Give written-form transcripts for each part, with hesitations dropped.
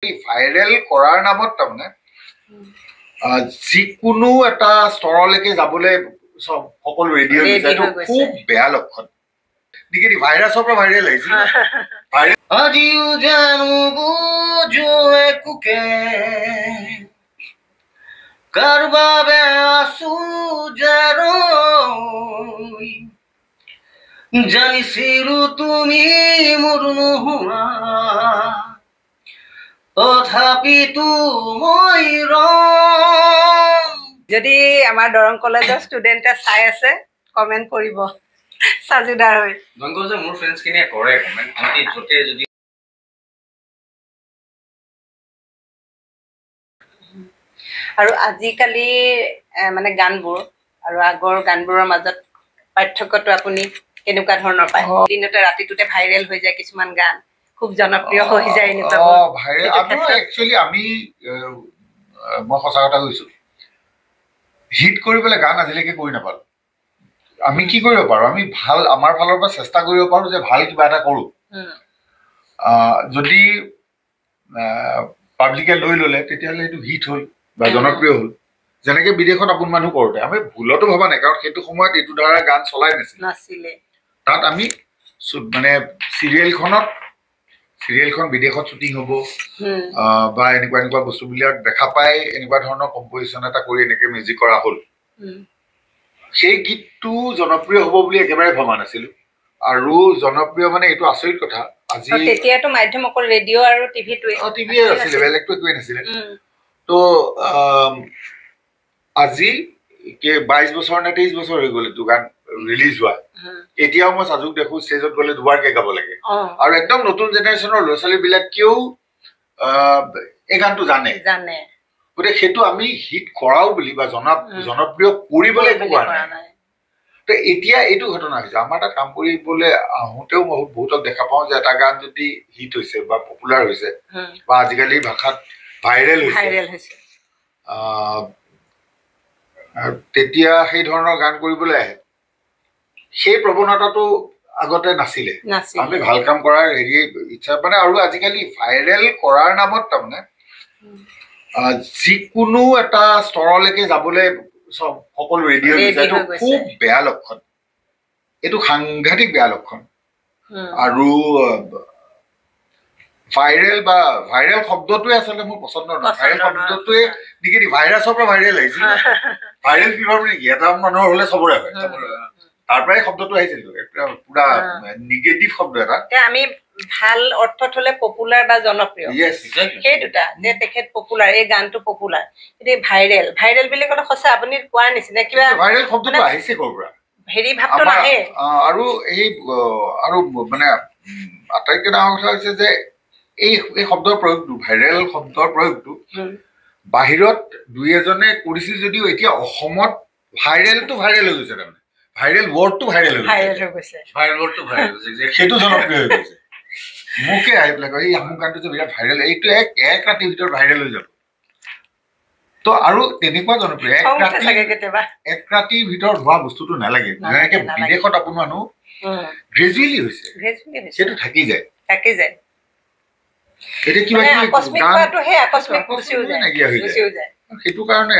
Viral কৰাৰ নামত তাৰমানে যিকোনো এটা স্তৰলৈকে যাবলৈ সকলো ৰেডি হৈ গৈছে। এইটো খুব বেয়া লক্ষণ নেকি? ভাইৰাছৰ পৰা ভাইৰেল আহিছিল। আজিও জানো বুজো একোকে কাৰ বাবে আছো জাৰৈ জানিছিলো তুমি মোৰ নোহোৱা তথাপিতো মই যদি আমাৰ দৰং কলেজৰ ষ্টুডেণ্টে চাই আছে কমেণ্ট কৰিব সাজুদাৰ হৈ। মোৰ ফ্ৰেণ্ডছখিনিয়ে কৰে কমেণ্ট যদি আৰু আজিকালি মানে গানবোৰ আৰু আগৰ গানবোৰৰ মাজত পাৰ্থক্যটো আপুনি কেনেকুৱা ধৰণৰ পায়? দিনতে ৰাতিটোতে ভাইৰেল হৈ যায় কিছুমান গান, খুব জনপ্ৰিয় হৈ যায় এনেকুৱা। একচুৱেলি আমি মই সঁচা কথা কৈছো, হিট কৰিবলৈ গান আজিলৈকে কৰি নাপালো। আমি কি কৰিব পাৰো? আমি ভাল আমাৰ ফালৰ পৰা চেষ্টা কৰিব পাৰো যে ভাল কিবা এটা কৰো। যদি পাব্লিকে লৈ ললে তেতিয়াহ'লে সেইটো হিট হ'ল বা জনপ্ৰিয় হ'ল। যেনেকে বিদেশত আপোন মানুহ কৰোঁতে আমি ভুলতো ভবা নাই, কাৰণ সেইটো সময়ত এইটো ধাৰা গান চলাই নাছিলে। তাত আমি মানে চিৰিয়েলখন বিদেশত শ্বুটিং হ'ব বা এনেকুৱা বস্তুবিলাক দেখা পাই এনেকুৱা ধৰণৰ কম্পজিশ্যন এটা কৰি এনেকে মিউজিক কৰা হ'ল। সেই গীতটো জনপ্ৰিয় হ'ব বুলি একেবাৰে ভবা নাছিলো। আৰু জনপ্ৰিয় মানে এইটো আচৰিত কথা, আজি তেতিয়াতো মাধ্যম অকল ৰেডিঅ' আৰু টিভিয়ে আছিলে, বেলেগটো একোৱেই নাছিলে। তো আজি 22 বছৰ নে 23 বছৰ হৈ গ'ল এইটো গান ৰিলিজ হোৱা। এতিয়াও মই সাজুক দেখো ষ্টেজত গ'লে দুবাৰকে গাব লাগে। আৰু একদম নতুন জেনেৰেশ্যনৰ ল'ৰা ছোৱালীবিলাকেও এই গানটো জানে। গতিকে সেইটো আমি হিট কৰাও বুলি বা জনপ্ৰিয় কৰিবলৈ একো কৰা নাই। তো এতিয়া এইটো ঘটনা হৈছে, আমাৰ তাত কাম কৰিবলৈ আহোঁতেও মই বহুতক দেখা পাওঁ যে এটা গান যদি হিট হৈছে বা পপুলাৰ হৈছে বা আজিকালি ভাষাত ভাইৰেল হৈছে, তেতিয়া সেই ধৰণৰ গান কৰিবলৈ আহে। সেই প্ৰৱণতাটো আগতে নাছিলে। আমি ভাল কাম কৰাৰ ইচ্ছা মানে, আৰু আজিকালি ভাইৰেল কৰাৰ নামত তাৰমানে যিকোনো এটা স্তৰলৈকে যাবলৈ সকলো ৰেডি হৈ গৈছে। এইটো খুব বেয়া লক্ষণ, এইটো সাংঘাতিক বেয়া লক্ষণ। আৰু ভাইৰেল শব্দটোৱে আচলতে মোৰ পচন্দ নহয়। ভাইৰেল শব্দটোৱে নেকি ভাইৰাছৰ পৰা ভাইৰেল আহিছিল। ভাইৰেল ফিভাৰ নেকি এটা মানুহৰ হলে চবৰে হয়, তাৰ পৰাই শব্দটো আহিছিল। পুৰা নিগেটিভ শব্দ এটা। আমি ভাল অৰ্থত হলে পপুলাৰ বা জনপ্ৰিয়, সেই দুটা যে তেখেত পপুলাৰ, এই গানটো পপুলাৰ। কিন্তু ভাইৰেল বুলি ক'লে সঁচা আপুনি কোৱাৰ নিচিনা কিবা ভাইৰেল শব্দটো আহিছে ক'ৰ পৰা? হেৰি ভাৱটো নাহে। আৰু মানে আটাইতকৈ ডাঙৰ কথা হৈছে যে এই শব্দৰ প্ৰয়োগটো, ভাইৰেল শব্দৰ প্ৰয়োগটো বাহিৰত দুই এজনে কৰিছিল যদিও এতিয়া অসমত ভাইৰেলটো ভাইৰেল হৈ গৈছে। তাৰমানে ভাইৰেল ৱৰ্ডটো ভাইৰেল হৈ গৈছে, সেইটো জনপ্ৰিয় হৈ গৈছে। মোকে আহি পেলাই কয় এই আমুক গানটো যে বিৰাট ভাইৰেল, এইটো এক ৰাতিৰ ভিতৰত ভাইৰেল হৈ যাব। তো আৰু তেনেকুৱা জনপ্ৰিয় এক ৰাতিৰ ভিতৰত হোৱা বস্তুটো নালাগে। যেনেকে বিদেশত আপোন মানুহ গ্ৰেজুৱেলি হৈছে, সেইটো থাকি যায়। এতিয়া কিবা নাইকিয়া হৈ যায়। সেইটো কাৰণে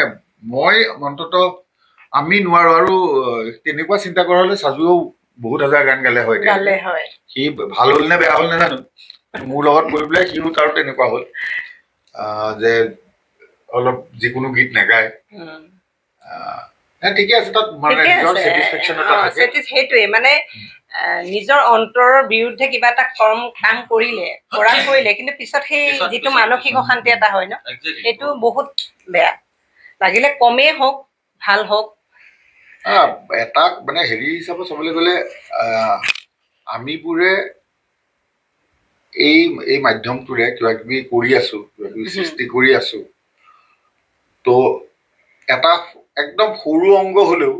মই অন্ততঃ আমি নোৱাৰো। আৰু তেনেকুৱা চিন্তা কৰা হলে সাজুও বহুত হাজাৰ গান গালে হয়। সি ভাল হল নে বেয়া হল নাজানো, মোৰ লগত গৈ পেলাই সিও তাৰ তেনেকুৱা হল যে অলপ যিকোনো গীত নাগায়। ঠিকে আছে, তাত মানে নিজৰ ছেটিছফেকশ্যন এটা থাকে। সেইটোৱে মানে নিজৰ অন্তৰৰ বিৰুদ্ধে কিবা এটা কাম কৰিলে কিন্তু পিছত সেই যিটো মানসিক অশান্তি এটা হয় ন, সেইটো বহুত বেয়া। লাগিলে কমেই হওক ভাল হওক। এটা মানে হেৰি হিচাপত চাবলৈ গ'লে আমিবোৰে এই মাধ্যমটোৰে কিবা কিবি কৰি আছো, কিবা কিবি সৃষ্টি কৰি আছো। তো এটা একদম সৰু অংগ হলেও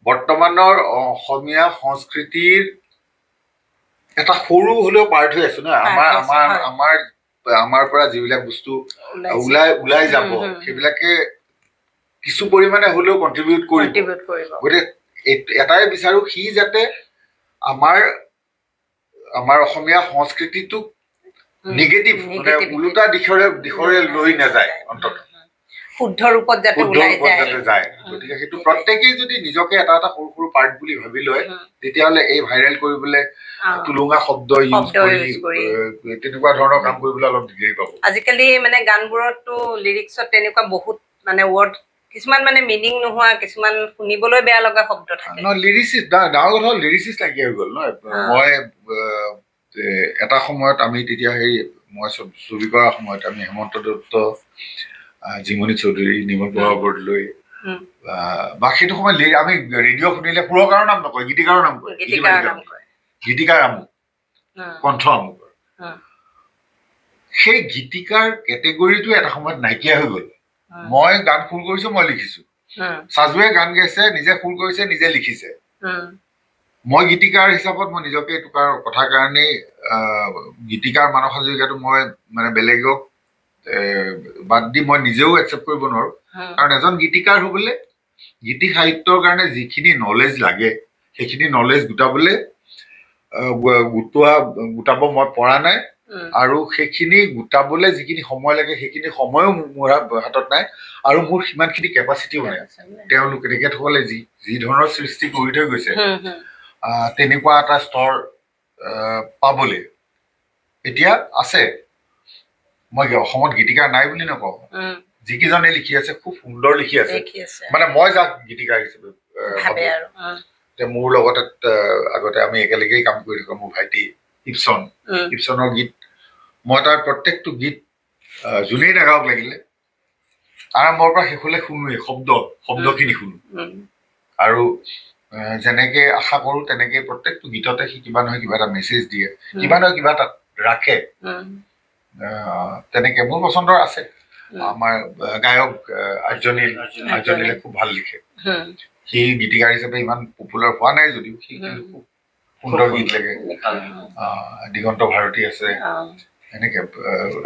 বৰ্তমানৰ অসমীয়া সংস্কৃতিৰ এটা সৰু হলেও পাৰ্ট হৈ আছো না। আমাৰ পৰা যিবিলাক বস্তু ওলাই যাব সেইবিলাকে কিছু পৰিমাণে হলেও কণ্ট্ৰিবিউট কৰিব। গতিকে এটাই বিচাৰো, সি যাতে আমাৰ অসমীয়া সংস্কৃতিটোক নিগেটিভ মানে ওলোটা দিশৰে লৈ নাযায় অন্তত শুদ্ধ ৰূপত যাতে ওলাই যায় গতিকে সেইটো প্ৰত্যেকেই যদি নিজকে এটা এটা সৰু সৰু পাৰ্ট বুলি ভাবি লয় তেতিয়াহ'লে এই ভাইৰেল কৰিবলৈ তুলুঙা শব্দ ইউজ কৰি তেনেকুৱা ধৰণৰ কাম কৰিবলৈ অলপ দিগদাৰি পাব আজিকালি মানে গানবোৰতো লিৰিক্সত তেনেকুৱা বহুত মানে ৱৰ্ড কিছুমান মানে মিনিং নোহোৱা কিছুমান শুনিবলৈ বেয়া লগা শব্দ থাকে লিৰিচিষ্ট ডাঙৰ কথা লিৰিচিষ্ট নাইকিয়া হৈ গ'ল ন মই এটা সময়ত আমি তেতিয়া সেই মই ছবি কৰাৰ সময়ত আমি হেমন্ত দত্ত জিমনি চৌধুৰী নিৰ্মল বৰবৰ্দলৈ বা সেইটো সময়ত আমি ৰেডিঅ' শুনিলে সুৰকাৰৰ নাম নকয় গীতিকাৰৰ নাম কয় গীতিকাৰ আমুক কণ্ঠ আমুক সেই গীতিকাৰ কেটেগৰীটো এটা সময়ত নাইকিয়া হৈ গ'ল মই গান সুৰ কৰিছো মই লিখিছো সাজুৱে গান গাইছে নিজে সুৰ কৰিছে নিজে লিখিছে মই গীতিকাৰ হিচাপত মই নিজকে এইটো কথাৰ কাৰণেই গীতিকাৰ মানস হাজৰিকাটো মই মানে বেলেগক বাদ দি মই নিজেও একচেপ্ট কৰিব নোৱাৰো কাৰণ এজন গীতিকাৰ হ'বলৈ গীতি সাহিত্যৰ কাৰণে যিখিনি নলেজ লাগে সেইখিনি নলেজ গোটাব মই পৰা নাই আৰু সেইখিনি গোটাবলৈ যিখিনি সময় লাগে সেইখিনি সময়ো মোৰ হাতত নাই আৰু মোৰ সিমানখিনি কেপাচিটিও নাই তেওঁলোকে তেখেতসকলে যি ধৰণৰ সৃষ্টি কৰি থৈ গৈছে তেনেকুৱা এটা স্তৰ পাবলৈ এতিয়া আছে মই অসমত গীতিকাৰ নাই বুলি নকওঁ যিকেইজনে লিখি আছে খুব সুন্দৰ লিখি আছে মানে মই যাক গীতিকাৰ হিচাপে মোৰ লগতে আগতে আমি একেলগেই কাম কৰি থাকোঁ মোৰ ভাইটি ইপছনৰ গীত মই তাৰ প্ৰত্যেকটো গীত যোনেই নাগাওক লাগিলে আৰম্ভৰ পৰা শেষলৈ শুনোৱেই শব্দখিনি শুনো আৰু যেনেকে আশা কৰো তেনেকে প্ৰত্যেকটো গীততে সি কিবা নহয় কিবা এটা মেছেজ দিয়ে কিবা নহয় কিবা এটা ৰাখে তেনেকে মোৰ পচন্দৰ আছে আমাৰ গায়ক আৰ্যনীলে খুব ভাল লিখে সি গীতিকাৰ হিচাপে ইমান পপুলাৰ হোৱা নাই যদিও সি খুব সুন্দৰ গীত লাগে দিগন্ত ভাৰতী আছে এনেকে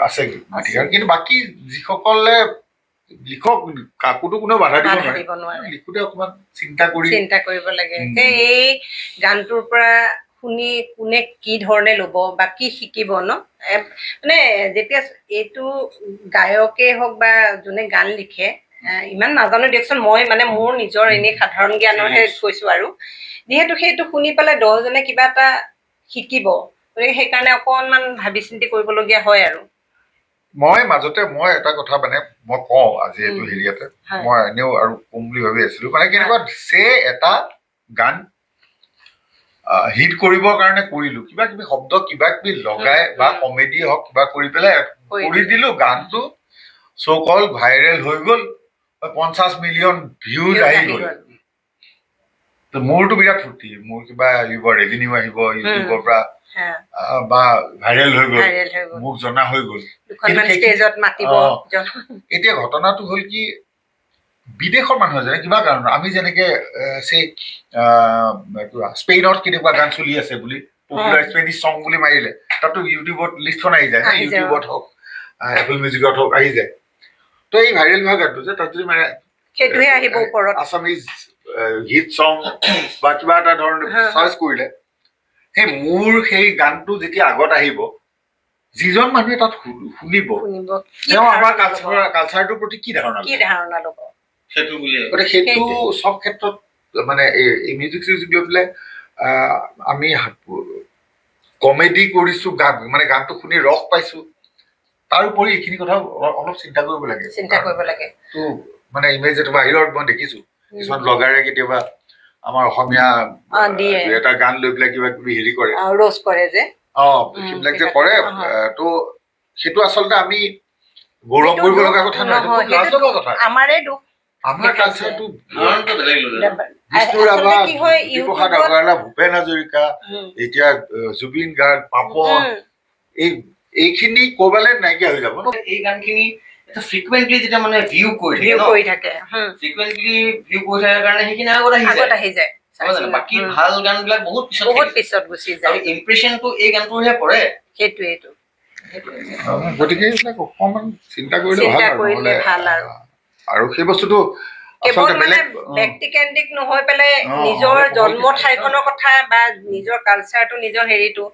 আছে গীতিকাৰ কিন্তু বাকী যিসকলে লিখক কাকোতো কোনেও বাধা দিব নোৱাৰে লিখোতে অকণমান চিন্তা কৰিব লাগে এই গানটোৰ পৰা শুনি কোনে কি ধৰণে ল'ব বা কি শিকিব ন মানে যেতিয়া এইটো গায়কেই হওক বা যোনে গান লিখে ইমান নাজানো দিয়কচোন মই মানে মোৰ নিজৰ এনেই সাধাৰণ জ্ঞানৰহে কৈছো আৰু যিহেতু সেইটো শুনি পেলাই 10জনে কিবা এটা শিকিব গতিকে সেইকাৰণে অকণমান ভাবি চিন্তি কৰিবলগীয়া হয় আৰু মই মাজতে মই এটা কথা মানে মই কওঁ আজি এইটো হেৰিয়াতে মই এনেও আৰু কম বুলি ভাবি আছিলো মানে কেনেকুৱা এটা গান হিট কৰিবৰ কাৰণে কৰিলো কিবা কিবি শব্দ কিবা কিবি লগাই বা কমেডি হওক কিবা কৰি পেলাই কৰি দিলো গানটো চ' কল ভাইৰেল হৈ গ'ল 50 মিলিয়ন ভিউজ আহি গ'ল মোৰতো বিৰাট ফূৰ্তি মোৰ কিবা ৰেভিনিউ আহিব ইউটিউবৰ পৰা বা ভাইৰেল হৈ গ'ল মোক জনা হৈ গ'ল এতিয়া ঘটনাটো হ'ল কি বিদেশৰ মানুহ যেনে কিবা কাৰণত আমি যেনেকে স্পেইনত কেনেকুৱা গান চলি আছে বুলি পপুলাৰ স্পেনিছ চং বুলি মাৰিলে তাতো ইউটিউবত লিষ্টখন আহি যায় ইউটিউবত হওক এপল মিউজিকত হওক আহি যায় তো এই ভাইৰেল হোৱা গানটো যে তাত যদি মানে সেইটোহে আহিব ওপৰত আছামিজ হিট চং বা কিবা এটা ধৰণৰ চাৰ্চ কৰিলে সেই গানটো যেতিয়া আগত আহিব যিজন মানুহে তাত শুনিব তেওঁ আমাৰ কালচাৰটোৰ প্ৰতি কি ধাৰণা ল'ব সেইটো চব ক্ষেত্ৰত মানে এই মিউজিক চিউজিক লৈ পেলাই আমি কমেডি কৰিছো মানে গানটো শুনি ৰস পাইছো তাৰোপৰি এইখিনি কথা অলপ চিন্তা কৰিব লাগে তো মানে ইমেজ এটা বাহিৰত মই দেখিছো কিছুমান ব্লগাৰে কেতিয়াবা আমাৰ অসমীয়া এটা গান লৈ পেলাই কিবা কিবি হেৰি কৰে ৰ'ষ্ট কৰে যে সেইবিলাক যে কৰে তো সেইটো আচলতে আমি গৌৰৱ কৰিব লগা কথা নহয় আমাৰে দুখ আমাৰ কালচাৰটো বিষ্ণু ৰাভা জ্যোতিপ্ৰসাদ আগৰৱালা ভূপেন হাজৰিকা এতিয়া জুবিন গাৰ্গ পাপন এইখিনি ক'বালে নাইকিয়া হৈ যাব এই গানখিনি ফ্ৰিকুৱেণ্টলি যেতিয়া মানে ভিউ কৰি থাকে ফ্ৰিকুৱেণ্টলি ভিউ কৰি থকাৰ কাৰণে সেইখিনি আগত আহি যায় বাকী ভাল গানবিলাক বহুত পিছত গুচি যায় আৰু ইম্প্ৰেশ্যনটো এই গানটোৰহে পৰে সেইটোৱেইটো গতিকে এইবিলাক অকণমান চিন্তা কৰিলে ভাল আৰু সেই বস্তুটো কেৱল মানে ব্যক্তিকেন্দ্ৰিক নহয় পেলাই নিজৰ জন্ম ঠাইখনৰ কথা বা নিজৰ কালচাৰটো নিজৰ হেৰিটো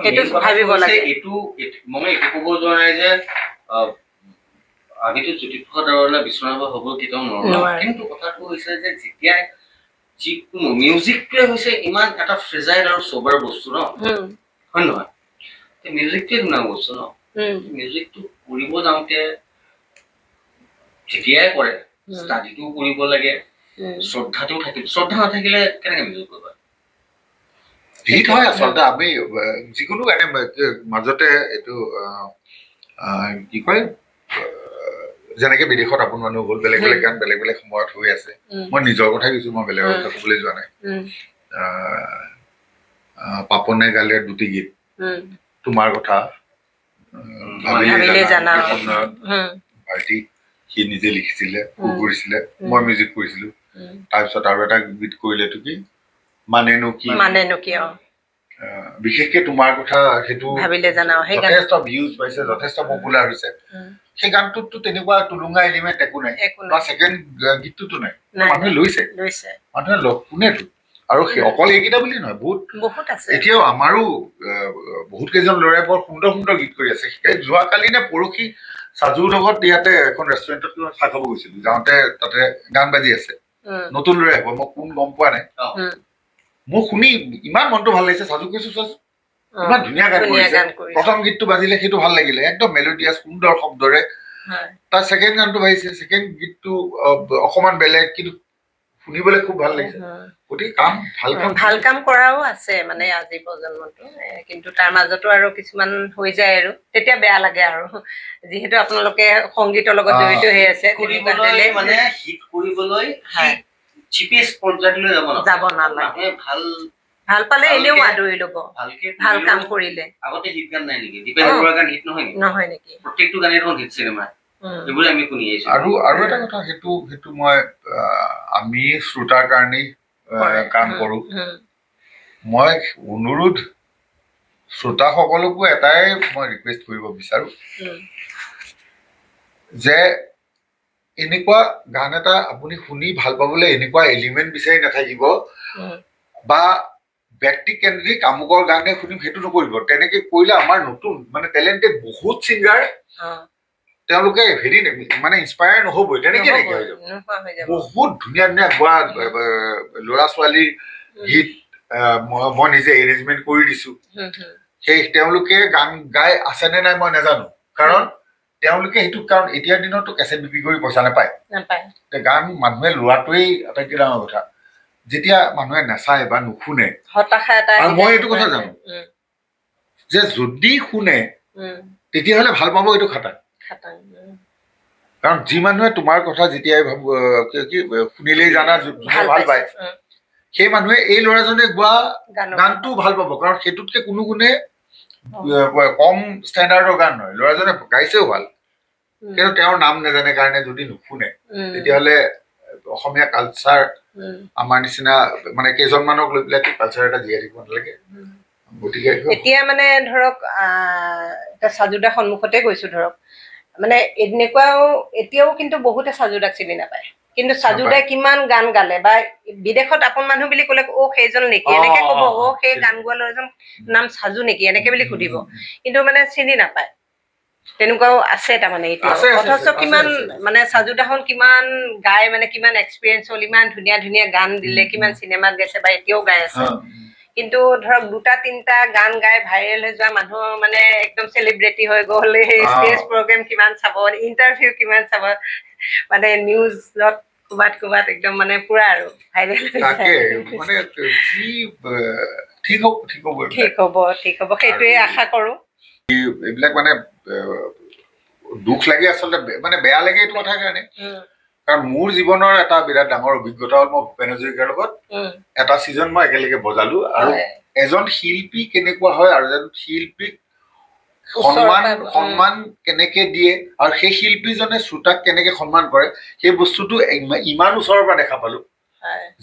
সেইটো ভাবিব লাগে এইটো মই এইটো ক'ব যোৱা নাই যে আমিতো জ্যোতিপ্ৰসাদ আগৰৱালা বিশ্বনাথ হ'ব কেতিয়াও নোৱাৰো কিন্তু কথাটো হৈছে যে যেতিয়া যিকোনো মিউজিকটোৱে হৈছে ইমান এটা ফ্ৰেজাইল আৰু চবৰ বস্তু ন হয় নহয় মিউজিকটোৱে শুনা বস্তু ন মিউজিকটো কৰিব যাওঁতে যেতিয়াই কৰে ষ্টাডিটো কৰিব লাগে শ্ৰদ্ধাটো থাকিব শ্ৰদ্ধা নাথাকিলে কেনেকে মিউজিক কৰিবা হিট হয় আচলতে আমি যিকোনো গানে মাজতে এইটো কি কয় যেনেকে বিদেশত আপোন মানুহ হ'ল বেলেগ বেলেগ গান বেলেগ বেলেগ সময়ত হৈ আছে মই নিজৰ কথা কৈছো মই বেলেগৰ কথা ক'বলৈ যোৱা নাই পাপনে গালে দুটি গীত তোমাৰ কথা ভাবিলে জানা ভাৰতী সি নিজে লিখিছিলে সুৰ কৰিছিলে মই মিউজিক কৰিছিলো তাৰপিছত আৰু এটা গীত কৰিলেতো কি মানেনো কি বিশেষকে তোমাৰ কথা সেইটো যথেষ্ট ভিউজ পাইছে যথেষ্ট পপুলাৰ হৈছে সেই গানটোতো তেনেকুৱা টুলুঙা এলিমেণ্ট একো নাই বা ছেকেণ্ড গীতটোতো নাই মানুহে লৈছে মানুহে শুনেতো আৰু অকল এইকেইটা বুলি নহয় বহুত আছে এতিয়াও আমাৰো বহুত কেইজন ল'ৰাই বৰ সুন্দৰ সুন্দৰ গীত কৰি আছে যোৱাকালি নে পৰহি সাজুৰ লগত ইয়াতে এখন ৰেষ্টুৰেণ্টত চাহ খাব গৈছিলো যাওঁতে তাতে গান বাজি আছে নতুন ল'ৰাই হ'ব মই কোন গম পোৱা নাই মোক শুনি ইমান মনটো ভাল লাগিছে সাজু কৈছো চাচোন ইমান ধুনীয়া গান কৰিছে প্ৰথম গীতটো বাজিলে সেইটো ভাল লাগিলে একদম মেলোডিয়াছ সুন্দৰ শব্দৰে তাৰ ছেকেণ্ড গানটো বাজিছে ছেকেণ্ড গীতটো অকমান বেলেগ কিন্তু শুনিবলৈ খুব ভাল লাগিছে গতিকে ভাল কাম কৰাও আছে মানে আজি প্ৰজন্মটো কিন্তু তাৰ মাজতো আৰু কিছুমান হৈ যায় আৰু তেতিয়া বেয়া লাগে আৰু যিহেতু আপোনালোকে সংগীতৰ লগত জড়িত হৈ আছে মানে হিট কৰিবলৈ চিপিএছ পৰ্যায়লৈ যাব নালাগে ভাল পালে এনেও আদৰি ল'ব ভাল কাম কৰিলে আগতে হিট গান নাই নেকি দীপেন বৰুৱাৰ গান হিট নহয় নেকি প্ৰত্যেকটো গানেই এখন হিট চিনেমা এইবোৰ আমি শুনি আহিছো আৰু এটা কথা সেইটো মই আমি শ্ৰোতাৰ কাৰণেই কাম কৰো মই অনুৰোধ শ্ৰোতাসকলকো এটাই মই ৰিকুৱেষ্ট কৰিব বিচাৰো যে এনেকুৱা গান এটা আপুনি শুনি ভাল পাবলৈ এনেকুৱা এলিমেণ্ট বিচাৰি নাথাকিব বা ব্যক্তি কেন্দ্ৰিক আমুকৰ গানে শুনিম সেইটো নকৰিব তেনেকে কৰিলে আমাৰ নতুন মানে টেলেণ্টেড বহুত ছিংগাৰ তেওঁলোকে হেৰি মানে ইনস্পায়াৰ নহবই তেনেকে নাইকিয়া হৈ যাব বহুত ধুনীয়া ধুনীয়া গোৱা ল'ৰা ছোৱালীৰ গীত মই নিজে এৰেঞ্জমেণ্ট কৰি দিছো সেই তেওঁলোকে গান গাই আছেনে নাই মই নাজানো কাৰণ তেওঁলোকে সেইটো কাৰণ এতিয়াৰ দিনতো কেছেট বিক্ৰী কৰি পইচা নাপায় গান মানুহে লোৱাটোৱেই আটাইতকৈ ডাঙৰ কথা যেতিয়া মানুহে নাচায় বা নুশুনে আৰু মই এইটো কথা জানো যে যদি শুনে তেতিয়াহ'লে ভাল পাব এইটো খাটাং কাৰণ যি মানুহে তোমাৰ কথা যেতিয়াই শুনিলেই জানা ভাল পায় সেই মানুহে এই ল'ৰাজনে গোৱা গানটো ভাল পাব কাৰণ সেইটোতকে কোনো গুণে কম ষ্টেণ্ডাৰ্ডৰ গান নহয় ল'ৰাজনে গাইছেও ভাল কিন্তু তেওঁৰ নাম নাজানে কাৰণে যদি নুশুনে তেতিয়াহ'লে অসমীয়া কালচাৰ আমাৰ নিচিনা মানে কেইজনমানক লৈ পেলাই কালচাৰ এটা জীয়াই থাকিব নালাগে গতিকে এতিয়া মানে ধৰক এটা সাজুদা সন্মুখতে গৈছো ধৰক মানে এনেকুৱাও এতিয়াও কিন্তু বহুতে সাজুদাক চিনি নাপায় কিন্তু সাজুদাই কিমান গান গালে বা বিদেশত আপোন মানুহ বুলি ক'লে অ সেইজন নেকি এনেকে ক'ব অ সেই গান গোৱা ল'ৰাজন নাম সাজু নেকি এনেকে বুলি সুধিব কিন্তু মানে চিনি নাপায় তেনেকুৱাও আছে তাৰমানে এতিয়া অথচ কিমান মানে সাজুদাখন কিমান গাই মানে কিমান এক্সপিৰিয়েঞ্চ হ'ল ইমান ধুনীয়া ধুনীয়া গান দিলে কিমান চিনেমাত গাইছে বা এতিয়াও গাই আছে কিন্তু ধৰক দুটা তিনিটা গান গাই ভাইৰেল হৈ যোৱা মানুহ মানে একদম চেলিব্ৰিটি হৈ গ'ল সেই ষ্টেজ প্ৰগ্ৰেম কিমান চাব ইণ্টাৰভিউ কিমান চাব মানে নিউজত ক'বাত একদম মানে পুৰা আৰু ভাইৰেল ঠিক হ'ব সেইটোৱে আশা কৰো এইবিলাক মানে দুখ লাগে আচলতে মানে বেয়া লাগে এইটো কথাৰ কাৰণে কাৰণ মোৰ জীৱনৰ এটা বিৰাট ডাঙৰ অভিজ্ঞতা হ'ল মই ভূপেন হাজৰিকাৰ লগত এটা ছিজন মই একেলগে বজালো আৰু এজন শিল্পী কেনেকুৱা হয় আৰু এজন শিল্পীক সন্মান কেনেকে দিয়ে আৰু সেই শিল্পীজনে শ্ৰোতাক কেনেকে সন্মান কৰে সেই বস্তুটো ইমান ওচৰৰ পৰা দেখা পালো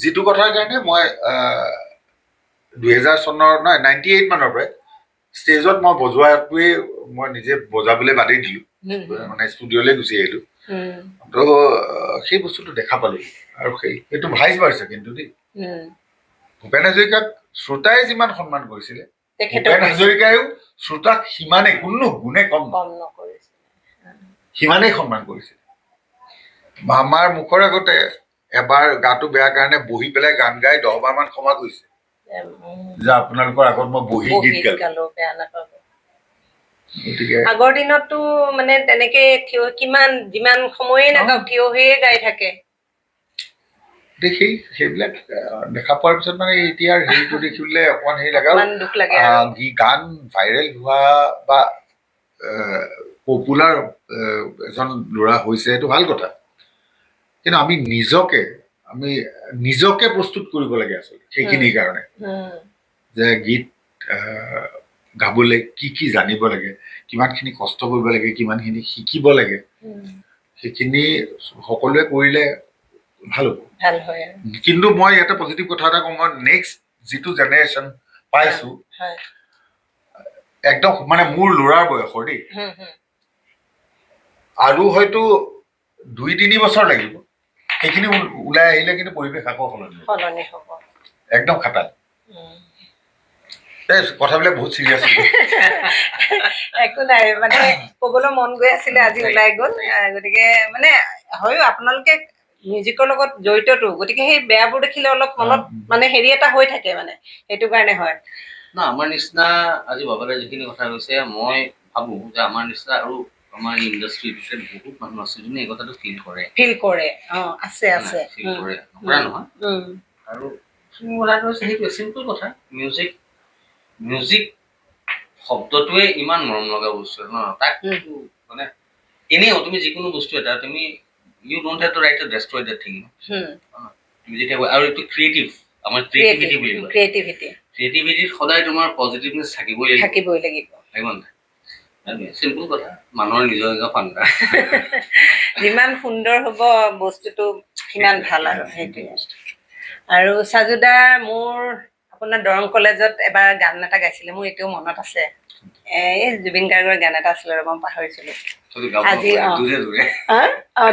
যিটো কথাৰ কাৰণে মই 2000 চনৰ 98 মানৰ পৰাই ষ্টেজত মই বজোৱাটোৱে মই নিজে বজাবলৈ বাদেই দিলো মানে ষ্টুডিঅ'লৈ গুচি আহিলো তো সেই বস্তুটো দেখা পালো আৰু সেইটো ভাইচ বাঢ়িছে কিন্তু দেই ভূপেন হাজৰিকাক শ্ৰোতাই যিমান সন্মান কৰিছিলে ভূপেন হাজৰিকায়ো শ্ৰোতাক সিমানে কোনো গুণে কম নকৰিছিল, সিমানেই সন্মান কৰিছিল। আমাৰ মুখৰ আগতে এবাৰ গাটো বেয়া কাৰণে বহি পেলাই গান গাই 10 বাৰমান ক্ষমা কৰিছে যে আপোনালোকৰ আগত মই বহি গীত গালো, বেয়া নাপাব। গতিকে আগৰ দিনতো মানে তেনেকে কিমান যিমান সময়ে নাগাওক থিয় হৈয়ে গাই থাকে। সেইবিলাক দেখা পোৱাৰ পিছত মানে এতিয়াৰ হেৰিটো দেখিলে অকমান হেৰি লাগে। গান ভাইৰেল হোৱা বা পপুলাৰ এজন ল'ৰা হৈছে এইটো ভাল কথা, কিন্তু আমি নিজকে প্ৰস্তুত কৰিব লাগে আচলতে সেইখিনিৰ কাৰণে, যে গীত গাবলৈ কি জানিব লাগে, কিমানখিনি কষ্ট কৰিব লাগে, কিমানখিনি শিকিব লাগে, সেইখিনি সকলোৱে কৰিলে ভাল হ'ব। কিন্তু মই এটা পজিটিভ কথা এটা কওঁ, মই নেক্সট যিটো জেনেৰেশ্যন পাইছো একদম মানে মোৰ ল'ৰাৰ বয়সৰ দেই, আৰু হয়তো 2-3 বছৰ লাগিব সেইখিনি ওলাই আহিলে, কিন্তু পৰিৱেশ আকৌ সলনি হ'ব একদম খাটাল। কথাবিলাক বহুত চিৰিয়াছ একো নাই, মানে ক'বলৈ মন গৈ আছিলে, আজি ওলাই গ'ল। গতিকে মানে হয়ো আপোনালোকে মিউজিকৰ লগত জড়িততো, গতিকে সেই বেয়াবোৰ দেখিলে অলপ মনত মানে হেৰি এটা হৈ থাকে, মানে সেইটো কাৰণে হয় না। আমাৰ নিচিনা আজি বাবালে যিখিনি কথা কৈছে, মই ভাবো যে আমাৰ নিচিনা আৰু আমাৰ ইণ্ডাষ্ট্ৰীত বহুত মানুহ আছে যোনে এই কথাটো ফিল কৰে আছে ফিল কৰে, নকৰা নহয়। আৰু কথাটো হৈছে সেইটোৱে চিম্পল কথা, মিউজিক শব্দটোৱে ইমান মৰম লগা বস্তু ন, তাক মানে এনেও তুমি যিকোনো বস্তু এটা তুমি you don't have to right to destroy that thing. তুমি যেতিয়া আৰু এইটো ক্ৰিয়েটিভ, আমাৰ ক্ৰিয়েটিভিটি বুলি কয়, ক্ৰিয়েটিভিটিত সদায় তোমাৰ পজিটিভনেছ থাকিবই লাগিব। চিম্পল কথা, মানুহৰ নিজৰ ফাণ্ডা যিমান সুন্দৰ হ'ব বস্তুটো সিমান ভাল। আৰু সেইটোৱে। আৰু সাজুদা মোৰ আপোনাৰ দৰং কলেজত এবাৰ গান এটা গাইছিলে, মোৰ এতিয়াও মনত আছে। এই জুবিন গাৰ্গৰ গান এটা আছিলে, মই পাহৰিছিলো আজি।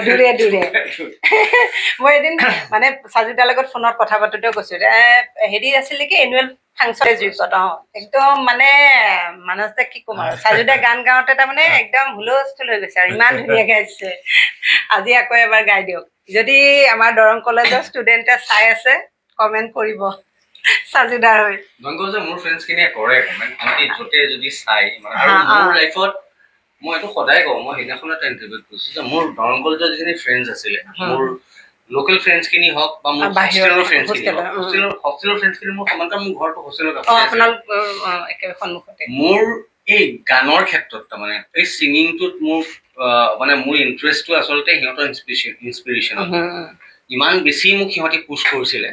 দূৰে দূৰে মই এদিন মানে সাজুদাৰ লগত ফোনত কথা পাতোতেও কৈছো, হেৰি আছিল নেকি এনুৱেল ফাংচন জুইকত, একদম মানে মানুহে কি ক'ম আৰু, সাজুদা গান গাওঁতে তাৰমানে একদম হুলস্থুল হৈ গৈছে, আৰু ইমান ধুনীয়া গাইছে। আজি আকৌ এবাৰ গাই দিয়ক, যদি আমাৰ দৰং কলেজৰ ষ্টুডেণ্টে চাই আছে কমেণ্ট কৰিব। সাজুদাৰ হৈ মোৰ ফ্ৰেণ্ডছ খিনিয়ে কৰে কমেণ্ট, য'তে যদি চাই। আৰু মোৰ লাইফত মই এইটো সদায় কওঁ, মই সেইদিনাখন এটা ইণ্টাৰভিউত কৈছো যে মোৰ দৰং কলেজৰ যিখিনি ফ্ৰেণ্ডছ আছিলে, মোৰ লোকেল ফ্ৰেণ্ডছ খিনি হওক বা মোৰ হোষ্টেলৰ ফ্ৰেণ্ডছখিনি মোৰ সমান্তৰাল, মোৰ ঘৰটো হোষ্টেলত আছে। মোৰ এই গানৰ ক্ষেত্ৰত তাৰমানে এই ছিংগিংটোত মোৰ মানে মোৰ ইণ্টাৰেষ্টটো আচলতে সিহঁতৰ ইনস্পিৰেশ্যনত ইমান বেছি মোক সিহঁতি পুছ কৰিছিলে,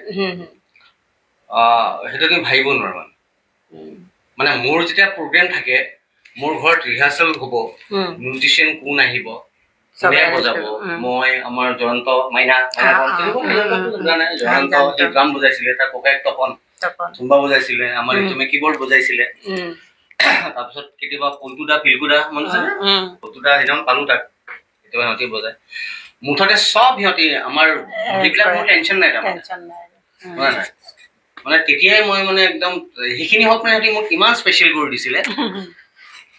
সেইটো তুমি ভাবিব নোৱাৰা। মানে মোৰ যেতিয়া প্ৰগ্ৰেম থাকে, মোৰ ঘৰত ৰিহাৰ্চেল হ'ব, মিউজিচিয়ান কোন আহিব, কোনে বজাব, মই আমাৰ জয়ন্ত মাইনা জয়ন্ত সি ড্ৰাম বজাইছিলে, তাৰ ককায়েক তপন চুম্বা বজাইছিলে, আমাৰ তুমি কীবৰ্ড বজাইছিলে। তাৰপিছত কেতিয়াবা পল্টুদা ফিলকুদা মন আছে নে, পল্টুদা সেইদিনাখন পালো তাক, কেতিয়াবা সিহঁতি বজায়। মুঠতে চব সিহঁতি আমাৰ সেইবিলাক মোৰ টেনশ্যন নাই তাৰমানে নাই। মানে তেতিয়াই মই মানে একদম সেইখিনি হওক মানে সিহঁতি মোক ইমান স্পেচিয়েল কৰি দিছিলে।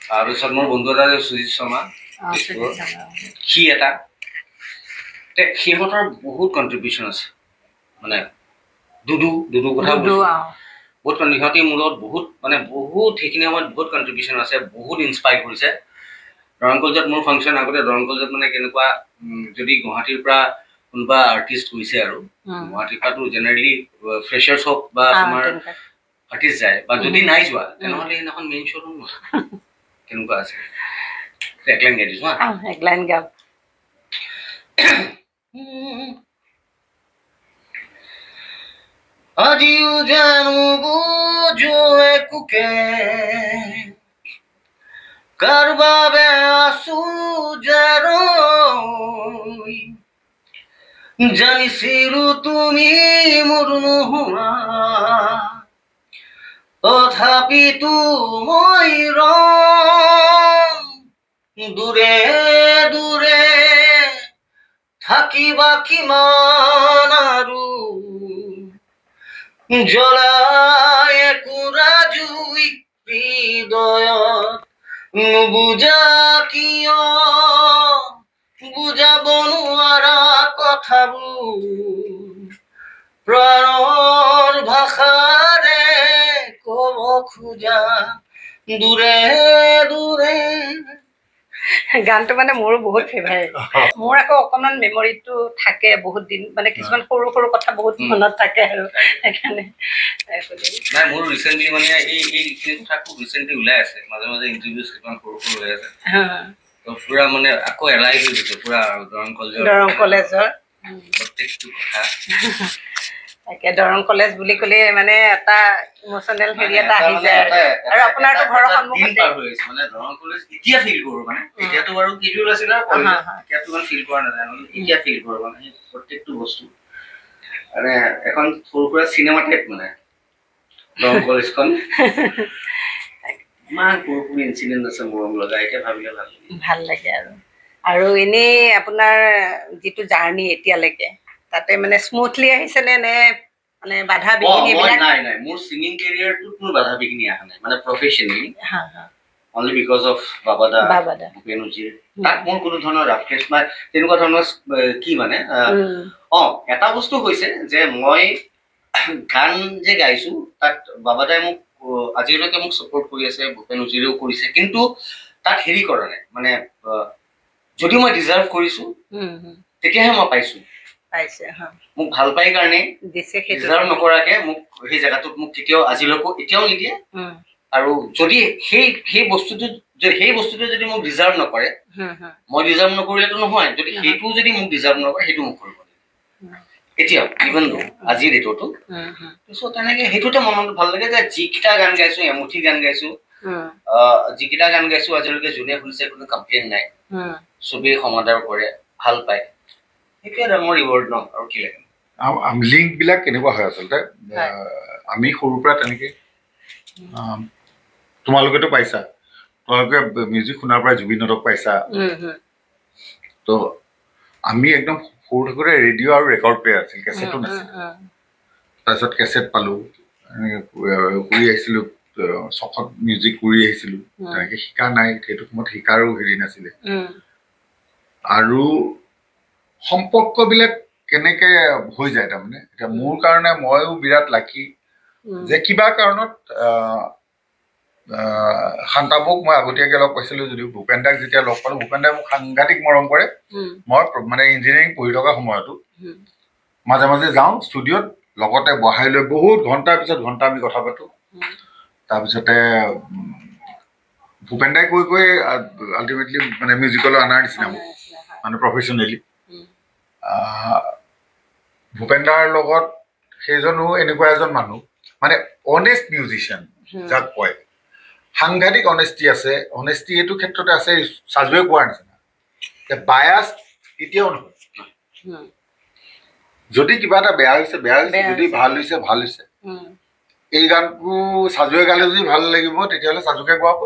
তাৰপিছত মোৰ বন্ধু এটা সুজিত শৰ্মা, সি এটা সিহঁতৰ বহুত কণ্ট্ৰিবিউশ্যন আছে। মানে দুদু কথা বহুত সিহঁতি মোৰ লগত বহুত সেইখিনি সময়ত বহুত কণ্ট্ৰিবিউশ্যন আছে, বহুত ইনস্পায়াৰ কৰিছে। দৰং কলেজত মোৰ ফাংচন আগতে দৰং কলেজত মানে কেনেকুৱা, যদি গুৱাহাটীৰ পৰা কোনোবা আৰ্টিষ্ট গৈছে আৰু গুৱাহাটীৰ পৰাতো জেনেৰেলি ফ্ৰেচাৰ্ছ হওক বা তোমাৰ আৰ্টিষ্ট যায়, বা যদি নাই যোৱা তেনেহ'লে সেইদিনাখন মেইন শ্ব'টো কেনেকুৱা আছে। একলাইন গাই দিছো, একলাইন গাওক। আজিও জানো বুঝো একুকে কার বাবে আসু জানো, জানিছিলো তুমি মোৰ নোহোৱা, তথাপিতো মই দূৰে দূৰে থাকিবা কিমান আৰু, জ্বলাই একুৰা জুই হৃদয়ত নুবুজা কিয় বুজাব নোৱাৰা কথাবোৰ প্ৰাণৰ ভাষাৰে ক'ব খোজা দূৰে দূৰে গানটো মানে মোৰো বহুত ফেভাৰিট মোৰ আকৌ অকণমান মেমৰিটো থাকে বহুত দিন মানে কিছুমান সৰু সৰু কথা বহুত মনত থাকে আৰু সেইকাৰণে নাই মোৰ ৰিচেণ্টলি মানে এই কথাটো ৰিচেণ্টলি ওলাই আছে মাজে মাজে ইণ্টাৰভিউজ কিছুমান সৰু সৰু হৈ আছে পুৰা মানে আকৌ এলাই হৈ গৈছে পুৰা দৰং কলেজৰ প্ৰত্যেকটো কথা তাকে দৰং কলেজ বুলি ক'লে মানে এটা ইমোচনেল হেৰি এটা আহি যায় আৰু আপোনাৰতো ঘৰৰ সন্মুখতে মানে দৰং কলেজ এতিয়া ফিল কৰোঁ মানে এতিয়াতো বাৰু কিডুল আছিল আৰু এতিয়াতো মানে ফিল কৰা নাজানো এতিয়া ফিল কৰোঁ মানে প্ৰত্যেকটো বস্তু মানে এখন সৰু সুৰা চিনেমা টাইপ মানে দৰং কলেজখন ইমান সৰু সৰু ইনচিডেণ্ট আছে মৰম লগা এতিয়া ভাবিলে ভাল লাগে আৰু এনেই আপোনাৰ যিটো জাৰ্ণি এতিয়ালৈকে তাতে মানে স্মুথলি আহিছে নে মানে বাধা বিঘিনি নাই মোৰ সিঙ্গিং কেৰিয়াৰটোত মোৰ বাধা বিঘিনি অহা নাই মানে প্ৰফেশনালি only because of babada ভূপেনুজীৰ তাক মোৰ কোনো ধৰণৰ ৰাফনেছ নাই তেনেকুৱা ধৰণৰ কি মানে এটা বস্তু হৈছে যে মই গান যে গাইছো তাত বাবাদাই মোক আজিলৈকে মোক সাপোৰ্ট কৰি আছে ভূপেনুজীৰেও কৰিছে কিন্তু তাত হেৰি কৰা নাই মানে যদি মই ডিজাৰ্ভ কৰিছো তেতিয়াহে মই পাইছো মোক ভাল পাই কাৰণে ডিজাৰ্ভ নকৰাকে মোক সেই জেগাটোত মোক কেতিয়াও আজিলৈকে এতিয়াও নিদিয়ে আৰু যদি সেই বস্তুটো যদি মোক ডিজাৰ্ভ নকৰে মই ডিজাৰ্ভ নকৰিলেতো নহয় যদি সেইটো যদি মোক ডিজাৰ্ভ নকৰে সেইটো মোক কৰিব এতিয়াও ইভেন আজিৰ ডেটতো তেনেকে সেইটোতে মনত ভাল লাগে যে যিকেইটা গান গাইছো এমুঠি গান গাইছো যিকেইটা গান গাইছো আজিলৈকে যোনে শুনিছে কোনো কমপ্লেইন নাই চবেই সমাদৰ কৰে ভাল পায় সেইটোৱে মোৰ ৰিৱাৰ্ড ন আৰু কি লাগে লিংক বিলাক কেনেকুৱা হয় আচলতে আমি সৰুৰ পৰা তেনেকে তোমালোকেতো পাইছা তোমালোকে মিউজিক শুনাৰ পৰা জুবিনক পাইছা তো আমি একদম সৰু থাকোঁতে ৰেডিঅ' আৰু ৰেকৰ্ড প্লেয়াৰ আছিল কেছেটো নাছিল তাৰপিছত কেছেট পালোঁ কৰি আহিছিলোঁ চখত মিউজিক কৰি আহিছিলোঁ তেনেকৈ শিকা নাই সেইটো সময়ত শিকাৰো হেৰি নাছিলে আৰু সম্পৰ্কবিলাক কেনেকৈ হৈ যায় তাৰমানে এতিয়া মোৰ কাৰণে ময়ো বিৰাট লাকি যে কিবা কাৰণত শান্তাবক মই আগতীয়াকৈ লগ পাইছিলোঁ যদিও ভূপেন দাক যেতিয়া লগ পালোঁ ভূপেন দাই মোক সাংঘাতিক মৰম কৰে মই মানে ইঞ্জিনিয়াৰিং পঢ়ি থকা সময়তো মাজে মাজে যাওঁ ষ্টুডিঅ'ত লগতে বহাই লৈ বহুত ঘণ্টাৰ পিছত ঘণ্টা আমি কথা পাতোঁ তাৰপিছতে ভূপেন দাই কৈ কৈ আল্টিমেটলি মানে মিউজিকলৈ অনাৰ নিচিনা মোক মানে প্ৰফেশ্যনেলি ভূপেন দাৰ লগত সেইজনো এনেকুৱা এজন মানুহ মানে অনেষ্ট মিউজিচিয়ান যাক কয় সাংঘাতিক অনেষ্টি আছে অনেষ্টি এইটো ক্ষেত্ৰতে আছে চাজুৱে কোৱাৰ নিচিনা বায়াছ কেতিয়াও নহয় যদি কিবা এটা বেয়া হৈছে যদি ভাল হৈছে ভাল হৈছে এই গানটো চাজুৱে গালে যদি ভাল লাগিব তেতিয়াহ'লে চাজুকে গোৱাব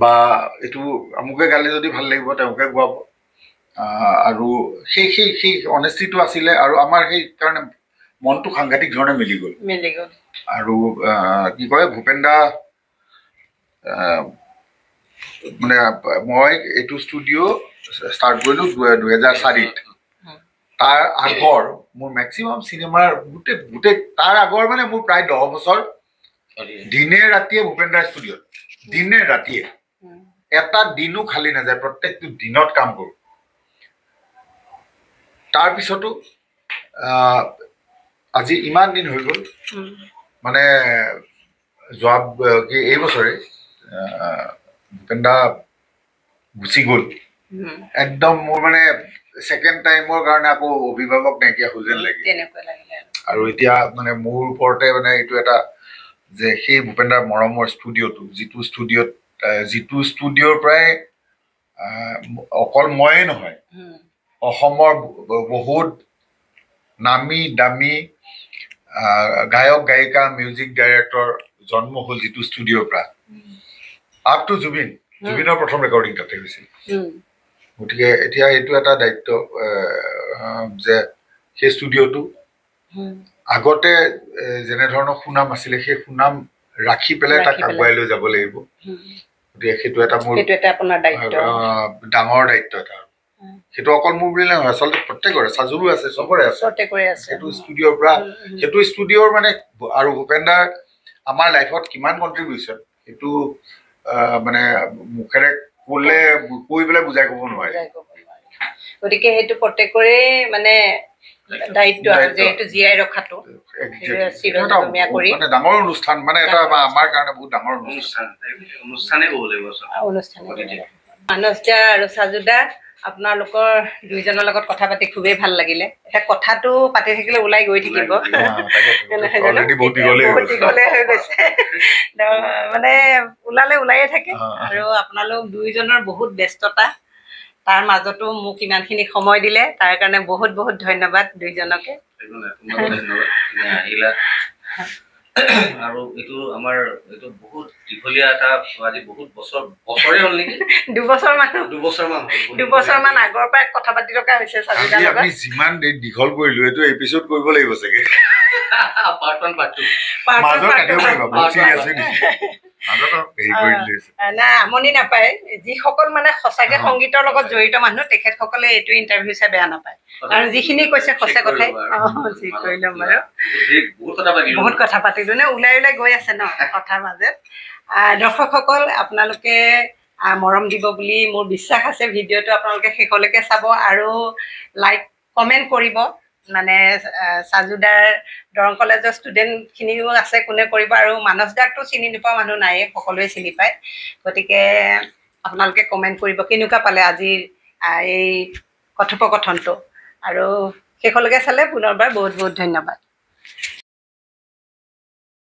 বা এইটো আমুকে গালে যদি ভাল লাগিব তেওঁকে গোৱাব আৰু সেই অনেষ্টিটো আছিলে আৰু আমাৰ সেইকাৰণে মনটো সাংঘাতিক ধৰণে মিলি গ'ল আৰু কি কয় ভূপেন দা মানে মই এইটো ষ্টুডিঅ' ষ্টাৰ্ট কৰিলোঁ 2004 তাৰ আগৰ মোৰ মেক্সিমাম চিনেমাৰ গোটেই তাৰ আগৰ মানে মোৰ প্ৰায় 10 বছৰ দিনে ৰাতিয়ে ভূপেন দাৰ ষ্টুডিঅ'ত দিনে ৰাতিয়ে এটা দিনো খালী নাযায় প্ৰত্যেকটো দিনত কাম কৰোঁ তাৰপিছতো আজি ইমান দিন হৈ গ'ল মানে যোৱা এই বছৰে ভূপেন দা গুচি গ'ল একদম মোৰ মানে ছেকেণ্ড টাইমৰ কাৰণে আকৌ অভিভাৱক নাইকিয়া হ'ল যেন লাগে আৰু এতিয়া মানে মোৰ ওপৰতে মানে এইটো এটা যে সেই ভূপেন দাৰ মৰমৰ ষ্টুডিঅ'টো যিটো ষ্টুডিঅ'ৰ পৰাই অকল ময়ে নহয় অসমৰ বহুত নামী দামী গায়ক গায়িকা মিউজিক ডাইৰেক্টৰ জন্ম হ'ল যিটো ষ্টুডিঅ'ৰ পৰা আপ টু জুবিনৰ প্ৰথম ৰেকৰ্ডিং তাতে হৈছিল গতিকে এতিয়া এইটো এটা দায়িত্ব যে সেই ষ্টুডিঅ'টো আগতে যেনেধৰণৰ সুনাম আছিলে সেই সুনাম ৰাখি পেলাই তাক আগুৱাই লৈ যাব লাগিব গতিকে সেইটো এটা মোৰ আপোনাৰ দায়িত্ব ডাঙৰ দায়িত্ব এটা সেইটো অকল মোৰ বুলি নহয় আচলতে প্ৰত্যেকৰে চাজুৰো আছে চবৰে আছে সেইটো ষ্টুডিঅ'ৰ পৰা সেইটো ষ্টুডিঅ'ৰ মানে আৰু ভূপেন দাৰ আমাৰ লাইফত কিমান কণ্ট্ৰিবিউশ্যন সেইটো মানে মুখেৰে কৈ পেলাই বুজাই ক'ব নোৱাৰে গতিকে সেইটো প্ৰত্যেকৰে মানে দায়িত্ব আৰু যেহেতু জীয়াই ৰখাটো ডাঙৰ অনুষ্ঠান মানে এটা আমাৰ কাৰণে বহুত ডাঙৰ অনুষ্ঠানে ক'ব লাগিব মানস দা আৰু সাজু দা আপোনালোকৰ দুইজনৰ লগত কথা পাতি খুবেই ভাল লাগিলে এটা কথাটো পাতি থাকিলে ওলাই গৈ থাকিব মানে ওলালে ওলাইয়ে থাকে আৰু আপোনালোক দুইজনৰ বহুত ব্যস্ততা তাৰ মাজতো মোক ইমানখিনি সময় দিলে তাৰ কাৰণে বহুত বহুত ধন্যবাদ দুইজনকে আৰু এইটো আমাৰ এইটো বহুত দীঘলীয়া এটা আজি বহুত বছৰে হ'ল নেকি 2 বছৰ মান আগৰ পৰা কথা পাতি থকা হৈছে আমি যিমান দীঘল কৰিলো এইটো এপিছড কৰিব লাগিব চাগে পাৰ্ট 1 পাৰ্ট 2 মাজৰ কাটিব পাৰিব বহুত আছে নেকি আমনি নাপায় যিসকল মানে সঁচাকে সংগীতৰ লগত জড়িত মানুহ তেখেতসকলে এইটো ইণ্টাৰভিউ চাই বেয়া নাপায় আৰু যিখিনি কৈছে সঁচা কথাই ঠিক কৰি ল'ম বাৰু বহুত কথা পাতিলো নে ওলাই গৈ আছে ন কথাৰ মাজত দৰ্শকসকল আপোনালোকে মৰম দিব বুলি মোৰ বিশ্বাস আছে ভিডিঅ'টো আপোনালোকে শেষলৈকে চাব আৰু লাইক কমেণ্ট কৰিব মানে সাজুদাৰ দৰং কলেজৰ ষ্টুডেণ্টখিনিও আছে কোনে কৰিব আৰু মানস দাকটো চিনি নোপোৱা মানুহ নাই সকলোৱে চিনি পায় গতিকে আপোনালোকে কমেণ্ট কৰিব কেনেকুৱা পালে আজিৰ এই কথোপকথনটো আৰু শেষলৈকে চালে পুনৰবাৰ বহুত বহুত ধন্যবাদ